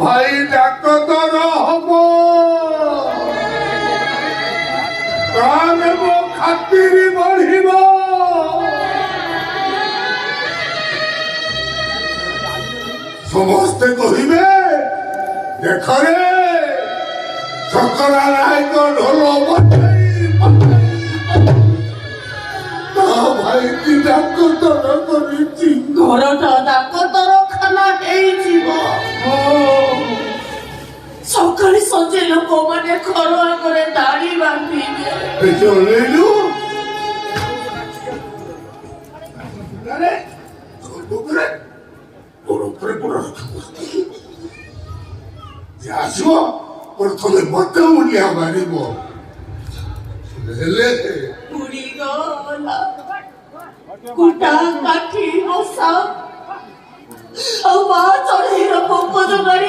ভাই ডাক্তার হব প্রাণ এবং খাতির বঢ়িব সমস্তে কহিবে দেখরে শঙ্করা নায়ক ঢোল বজাই ভাই কি ডাক্তার করেছি ঘরটা ডাক্তারখানা ହେଇଯିବ ସକାଳେ ସଞ୍ଜେ ଲୋକମାନେ ଘର ଆଗରେ ଦାଢ଼ି ବାନ୍ଧିବେ ଚଲେଇଲୁ ଆସିବ ପ୍ରଥମେ ମତେ ମୁଣ୍ଡିଆ ମାରିବ ହେଲେ ଉଡ଼ିଗଲା କୁଟା କାଠି ମଶା ଆଉ ମା ଚଢ଼େଇର ପୋକ ଯୋଗାଡ଼ି